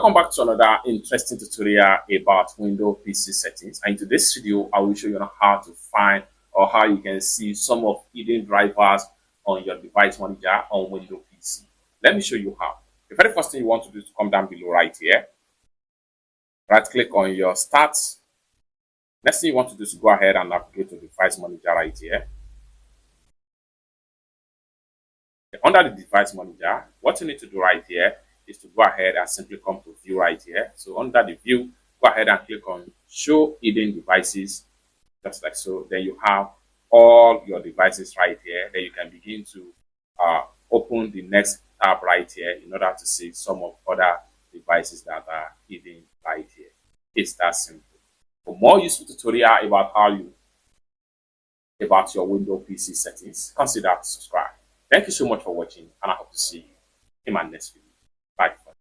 Welcome back to another interesting tutorial about Windows PC settings. And in today's video, I will show you how to find or how you can see some of hidden drivers on your device manager on Windows PC. Let me show you how. The very first thing you want to do is to come down below right here. Right click on your start. Next thing you want to do is to go ahead and navigate to device manager right here. Under the device manager, what you need to do right here is to go ahead and simply come to view right here. So under the view, go ahead and click on show hidden devices, just like so. Then you have all your devices right here. Then you can begin to open the next tab right here in order to see some of other devices that are hidden right here. It's that simple. For more useful tutorial about about your Windows PC settings, consider to subscribe. Thank you so much for watching, and I hope to see you in my next video. Bye.